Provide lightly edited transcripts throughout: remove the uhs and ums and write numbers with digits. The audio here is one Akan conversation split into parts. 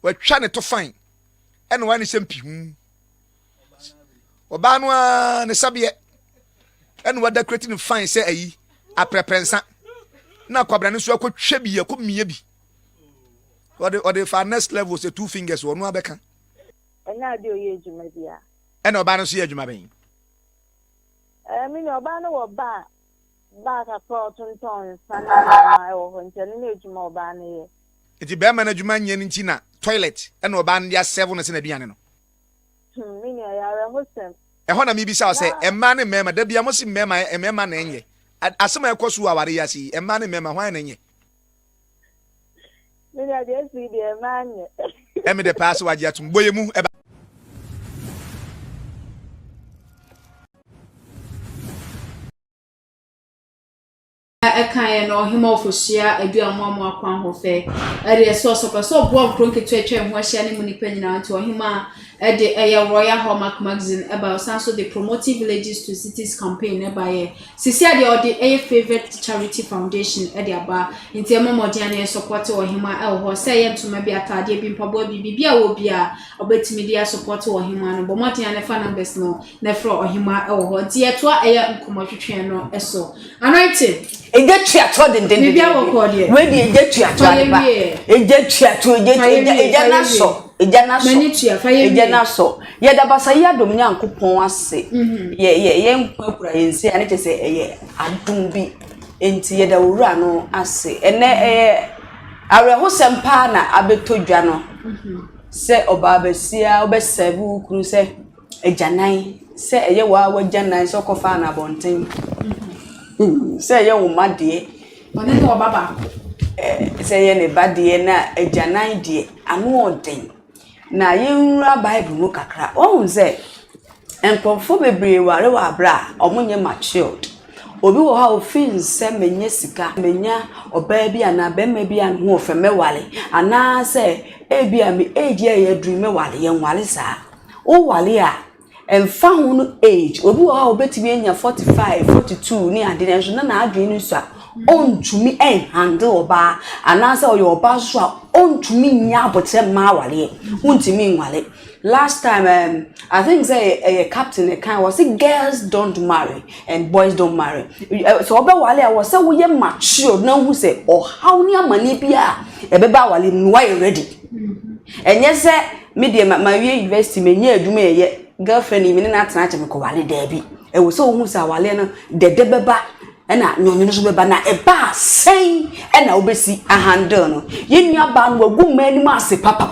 watwa ne to fine ene wa ne sempi hu oba no a ne sabe ene wa decorate ne fine say ayi aprepensa na kwabra ne so akotwa bi akomie bi or the for next level say 2 fingers wo no abeka enya de oye ejuma bia ene oba no so ye ejuma ben mi no oba no wo ba ka pro tonton sana wo ho ntene na ejuma oba no ye iti be ma na ejuma nye nti na toilet ene oba no dia 7 na se na duane no mi no ya re hosem ho na mi bi sa say emma ne mema da bia mo si mema emma na enye asema ekosu aware ya si emma ne mema hwan na enye mi ya de si de manye emi de pass waje atum boyemu eba Ekan no hima ofosia aduamu amu akwan ho fe ere so bo kronke to etwa ho ahia ne munipa nyina nti ohima de Royal Hallmark magazine about so the promoting villages to cities campaign by sisia de or favorite charity foundation de aba nti emomodian e support ohima ho say yentuma bi atade bi mpabo bibia wo bia obetimi dia support ohima no bomodian ne fa numbers no na fro ohima ho nti eto nkomotwetwe no eso anointing eje tuato denden bibia wo ko de we de eje tuato ba eje tuato eje na so eje na so ye da basa ya dom nyankopon ase ye nkura yense ane chese eye adum bi enti ye da wura no ase ene areho sempa na abetodwa no se oba besia obesebu kuru se ejanan se eye wa wajanan so kofa na bonten se ye wo made one no baba se ye ne bade na ejanan de anu oden na yenwura bible mu kakra ohun se enkonfo bebre ware wa bra omunye matured obi wo ha ofin se menye sika menya oba bi ana bemma bi an ho ofeme wale ana se ebi ami age ye dream wale ye wale sa o wale a emfa hu no age obi wo ha obetimi enya 45 42 ni ade na na adwen ni so a ontumi handle oba anase oyoba so a ontumi nya abotre ma wale ontumi nwale last time I think say a captain can was say girls don't marry and boys don't marry so oba wale a was say we mature na hu say o how ni amani bia e be ba wale no why ready enye say me de ma university me nya aduma ye girlfriend mi na atena ache me ko wale da bi e wo so hu say wale no de beba ena nyonyo so beba na eba sen ena obesi a handle no yenua ba no wagu mani ma ase papa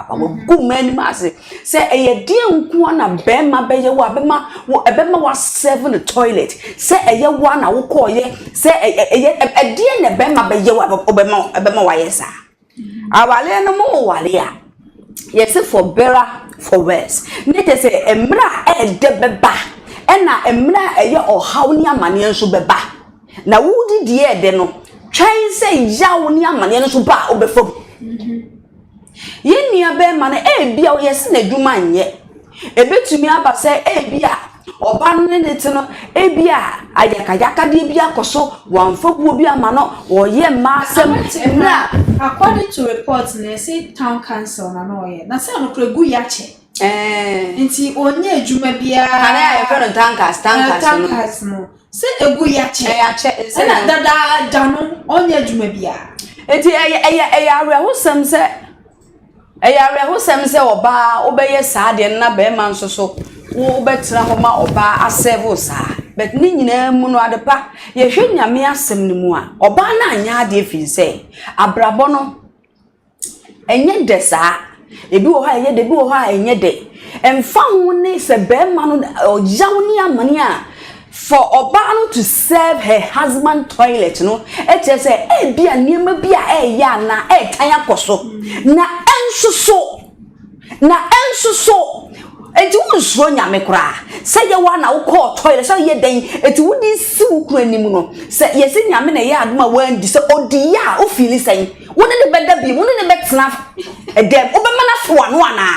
wagu mani ma ase se eye die nko na bema beye wa bema wa serve the toilet se eye wa na wo ko ye se eye die na bema beye wa obema wa yesa awale no mo wale a yes for better for worse nete se emra de beba ena emra eye ohaw ni amane nso beba na wudi die de no twan se yawo ni amane nso ba obefom yenua be ma na bia yes na dwuma nye ebetumi aba se bia oba no ne tino bia ayakayaka de bia koso wanfokuo bia ma no oye ma asem na according to reports na say town council na no ye na say no kregu yache nti onye adwuma bia ana ya fero tankas no se egu yache na dada dano onye adwuma bia enti eya hosem se oba obeye saa de na be ma nso so wo betra ho ma oba asevo saa but ni nyina mu no adepa ye hwe nyame asem ni mu a oba na anya ade fi se abrabo no enye de saa ebi wo ha enye de bi wo ha enye de emfa ho ne se be ma no ojaw ni amane a for Obano to serve her husband toilet no eche say bia niema bia ya na tan akoso na ensuso enti wonso nyame kura say ye wa na wo call toilet say ye den enti wodi si wo kura nimu no say ye se nyame na ye adoma wandi say odi ya o feel say woni ne beda bi woni ne betena dem obema na fo ano ana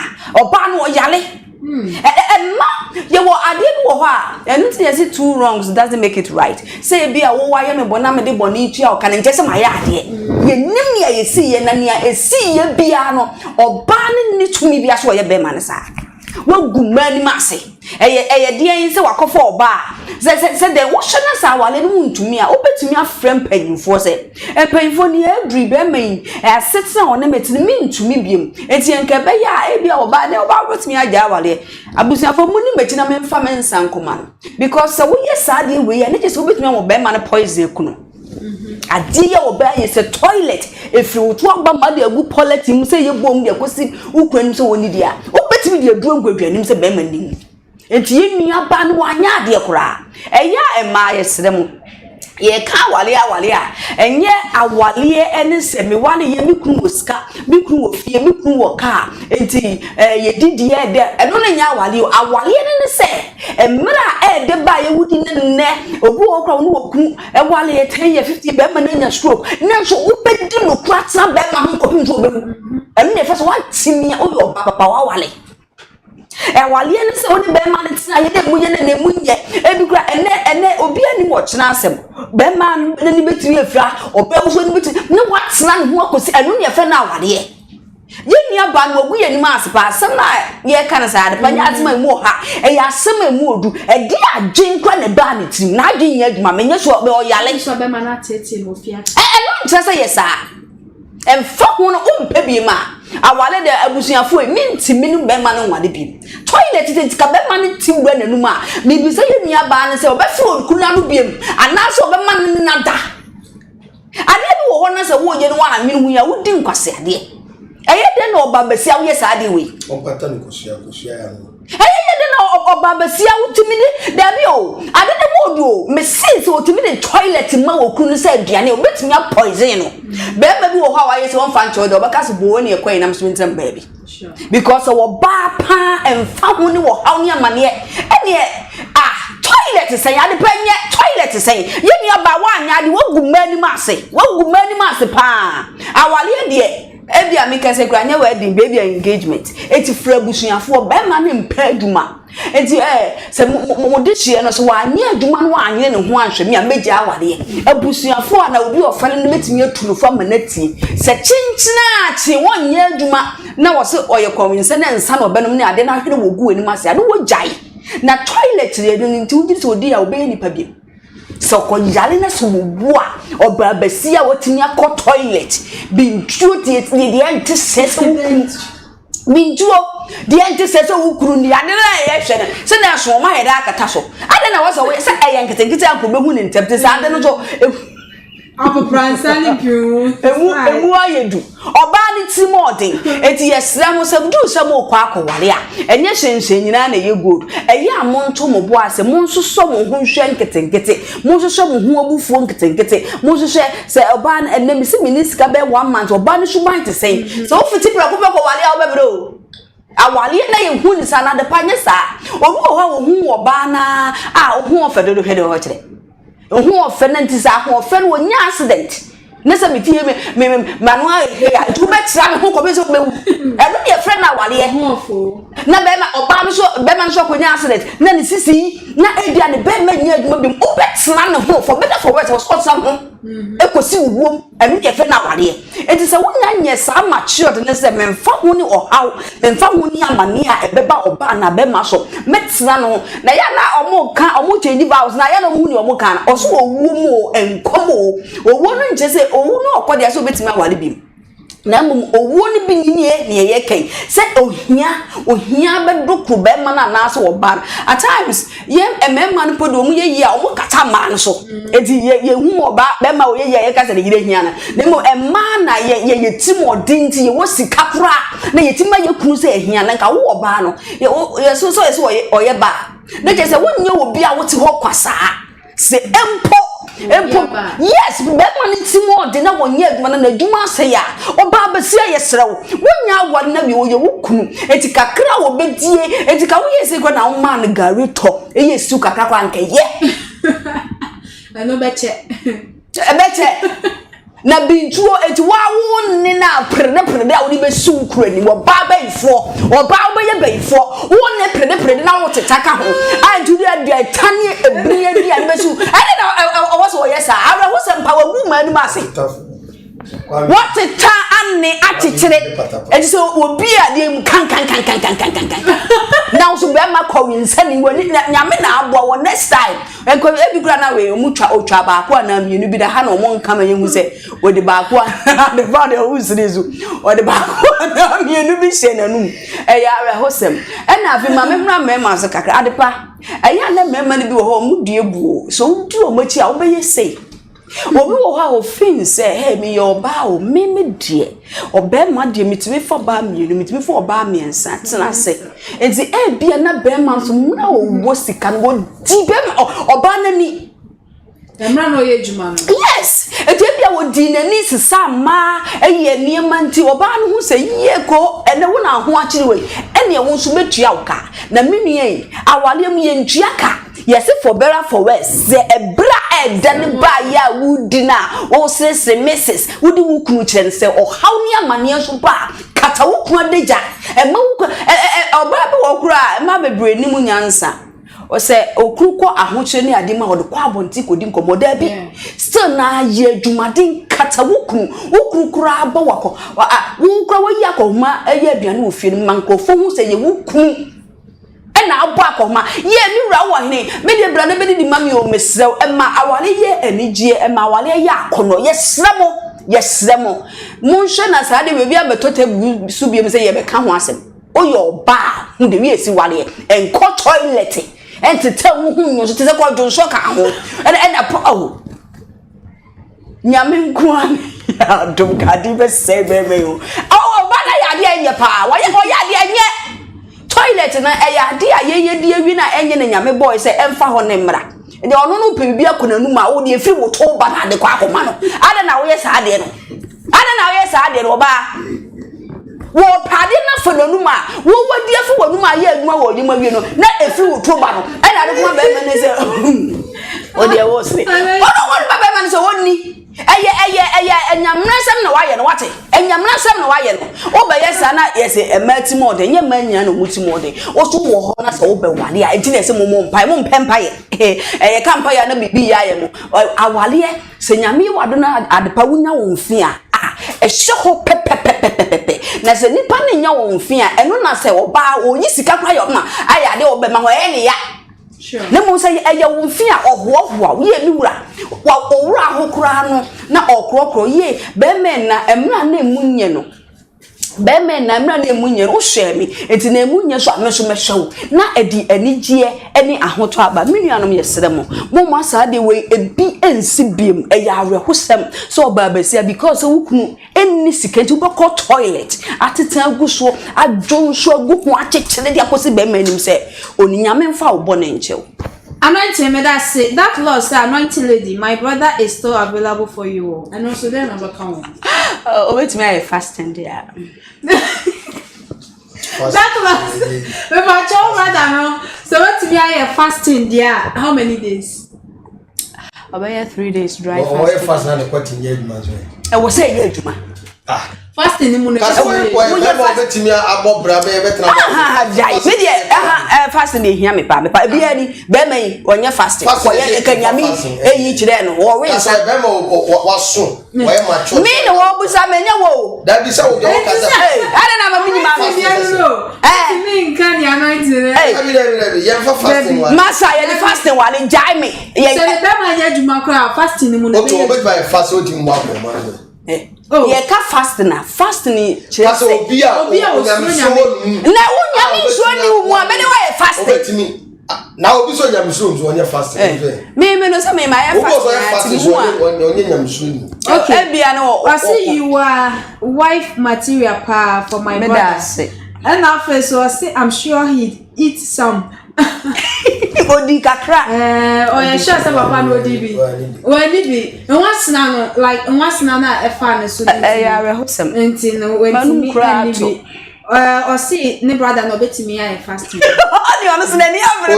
oba no oyale You were I did and it's 2 wrongs doesn't make it right. Say be a why am a boname de bonichi or can just my idea. You name me a see and a see a piano or banning it to me be as well your bemanasa. Well, good man, massy. A dear in so I for bar. Said the washing us our little to me. I open to me a friend paying for say. A paying for the every beman as sits on them to mean to me beam. It's young Cabaya, Abia or bad about me. I jawale. I was for money, but in a man from and san command. Because so we are sadly we and it is with me or beman a poison. A dear obey is a toilet. If you talk about mother, a good polite, you say you bomb your pussy, who can so need ya. Oh, bet me your drunk with your name's a bemending. And you me up and 1 yard, dear cry. A ya and my them. Ye can't walia, and yet a walia and semi 1 year, me crew ska, me crew of fear, me crew car, and ye did ye there, and only ya walio, a walia and say, and mera the buyer would in the net, or walk on walk, a walia 10 year 50 beman in a stroke, now so open to no cracks up back my home, and the first one see me or your papa wally. And while you are so the Beman, it's not yet Muyan and Munya, and there will be any watch Nassam. Beman, any bit to a flat or bells when no what's none who could see a lunia for now, dear. You near Ban we and Mass pass some night, ye can say, but that's my more, and ya summer mood, a dear Jane Cran Barnett, not yet, mamma, yes, what will ya like so Bemanat, Mofia. And just say yes, sir. And fuck one baby ma. I wanted the abusia for a minute, minute beman on the beam. Toilet it's Cabeman Tim Brennan. Maybe say near Barnes or Before Kunanu beam, and now so Beman nada. I never want us a word in 1 I mean we are wouldn't pass it, dear. I don't know Babasia, yes, I do. On Patanico, I don't know Babasia to me, Dabio. I don't know, Miss so to me the toilet in Mo couldn't say, Gianni, bet me up poison. Baby, how I is one fan to the Bacas born near Queen, I'm Swinton baby. Because our bar pa and found how near money, and yet, toilet to say, I depend yet, toilet to say, you near by 1 yard, what good many massy, what good many massy pa. Our dear. Every American say grandma wedding baby engagement. It's frebusia for Beman in Peduma. It's say Modici and so I near Duman 1 year and 1 should me a major hour there. A busia for and I will be a friend meeting you to from a netty. Say chinch 1 year Duma. Now was or your coincidence and son of Benoni. I did not hear will go in my say. I don't want jay. Now toilet they don't into so dear obey any pabby. So Yaliness wa or Babasia what in your toilet being true the antecessor mean the antecessor who couldn't the other so now so my head I don't know what's always I am getting it up with moon in tempest. I don't know. Upper Prince and you, and why you do or bad it's more thing. It yes, I must have do some more quack or and yes, saying you good. A young montom of was a monster someone who shank it and get it, monster someone who will funk it and get it, monster say a ban and then see Minisca bear 1 month or banish you might say. So for Tipper, I want you who is another panesa or who or bana, who offered to head over today. Who offended is our friend when you accident. Nessa me Manuel here, 2 bets who comes up. I don't be a friend now, Wally. Nabema or Beman shock when you accident. Nanny Sissy, not a dear bedman yet, maybe bets man for better for worse or something. Echo see womb and be a friend now, Wally. It is a 1 year, so much short and as a man found money or how, then found money a mania, a beba or banner, Bemaso, Metsano, Nayana or more can or more change vows, Nayana Moon or Mokan, or so a woman and como, or one just say, oh no, what they are so bit my wallibim. Nam o woni bi near ye ken said ohia be do ku be man na so oban at times ye emema no podo mu ye a o kata man so enti ye hu oba be ma o ye ka se de yire hia na nemo emma na ye timodin ti ye wo sika kra na ye tima ye kunu se hia na nka wo oba no ye so ye ba na je se wonye obi a wo ti ho kwasa se empo yes beman ti mo de na wonye aduma na aduma se ya oba basia ye srew wonya awar na bi wo ye wukunu enti kakra wo bedie enti ka wo ye se kwa na wo man gari to ye su kakra kwa nka ye I know beche na bintuo eti wa wo ne na prede a wo ni besu kura ni wo ba bayifo ye bayifo wo ne prede na wo tetaka ho antu dia tani ebrie dia ni besu ene na wo so yes ara wo se mpa wa gu ma ni ma se what a ta anne atichire eti so obi a dia mu kan now so be ma kwa winsani woni nyame na abo wo next time enko ebi kura na we mu twa ba ko na mienu bi da ha no mo nka ma yemu se odi ba ko the father who sirizu odi ba ko na mienu bi hye nanum eya re hosem ena afi ma memra mema so kakra adepa eya na mema ni bi wo ho mu due buo so du o machi a wo be yesei obi wo ha ofin say hey me your ba o me die obe ma die mitimi fo ba mienu mitimi fo ba miensa tena se enti e bia na be ma so na wo sika no di be oba na ni emra no ye juma no yes enti bia wo di na ni sisa ma eye niema nti oba no hu say ye ko ene wo na ho akire we ene wo nso betua uka na menue awale mu ye ntua ka yes for better for worse ze ebra dan ba ya wudina o sese misses wudi wukunu kire nse o hawni amane so ba kata wukunu adeja ema wuku oba be wokura ema bebre ni mu nyansa o se okruko ahoche ni ade ma hode kwa abonti kodi nkomoda bi still na ye adwumaden kata wukunu kura aba wako wukura wayi akoma eye aduane wo fie mankofo hu se ye wukunu na abo akoma ye mi wura wo hene me de bra na be di mami o mesrew ma awale ye anigye ma awale ye akono ye sremo munhwe na sa de bebi abetote su biem se ye be ka ho asem o yo ba hu de wi esi wale enko toilet entete hu nyo so te se ko dwonso ka ho na po nyame nko an ya dum ka di be se be me o ba na ya de anye pa wa ye de anye toilet na eya de ayeye de awi na enye na nyame boy se emfa ho ne mra de ono no pe bibia konanu ma wo de efi wo to ba na de kwa akoma no ada na wo ye sa de no ba wo pade na fananu ma wo wadi afi wanu ma ye aduma wo yima wi no na efi wo to ba no e na de kuma be ma ne se o de wo se ono won ba be ma ne se woni eye enyamrasam na waye no wate enyamrasam na waye no oba yesa na yese emati mode nye manya no muti mode o so wo ho na se oba wale a enti na se mo mpempa ye kampa ya na bibi ya ye mo awale se nyame wado na adepa wunya wo mfi a ehye ho pepepepepepe na se nipa ne nya wo mfi a eno na se oba onyi sika kwa yo ma aya de oba ma ho ene ya sure na mo say eye wo mfi a ohoahoa ye mi wura wa owura ahokura no na okrokro ye be men na emra na emunye no be men na emra na emunye o hwemi enti na emunye so ameso mehwew na edi anigye eni ahoto aba menuanom yesremo mo asa de we ebi ensi biem eye awrehosem so oba basia because wukunu enni sikenti ubako toilet ateta aguso adwonso agu ho achechele de akosi be manim se oninyame mfa obo na nchew. Anointing me that say that Lord say anointing lady, my brother is still available for you. And also then number count. Wait me I fasting there. That Lord, me my child brother. So what me I fasting there? How many days? About 3 days dry fasting. Why fast na ko tin ye djuma so? I was say ye djuma. Fasting ni mu ne. Kasi wo betimi abobra be betra. Jai. Me dey fasting dey hia me pa bia ni be mai onye fasting. Ko ye kanyami eyi kire no wo we nsa. Be ma waso. Wo ye macho. Me no wo busa me nya wo. Da bi sa wo de kasa. Ada na ma mini ma. Me nkan ya anointing. Ye fa fasting wa. Masa ye the fasting wa le jai me. Ye be ma ya djuma kra fasting ni mu ne. O to be by fast o di mu akoma. Oh, ye ka fasting chire say obi a onyame so na onyame so ni mu abede wa ye fasting na obi so nyame so nso onye fasting me no say me ma ye fasting so onye nyame so ni okay bia no I see you are wife material pa for my brother and after so I say I'm sure he eat some odi kakra ya sure say papa no odi bi wani bi once na no like once na na e fa ne so ya rehosem enti no wenti mi bi o see ne brother no betimi ya fasting oni ono so na ni amre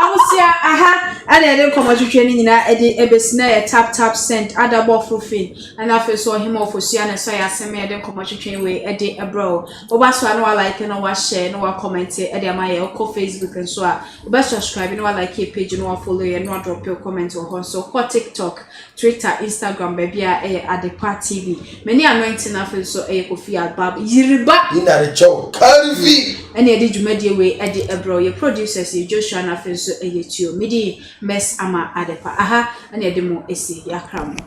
amusia aha and I didn't come to training in a besna tap sent other ball fin and I first saw him off for Siana so I sent me a come to train way a day abroad. Obaso I know I like and I share no comment at my Facebook and so best subscribe no like a page no follow you no drop your comment or so call TikTok, Twitter, Instagram baby at the part TV. Many anointing after so a coffee at Bab Yiriba in a chow carry and I did you media way at the abroad your producers Joshua and after so a YouTube midi mess ama adepa aha and I demo esi yakram.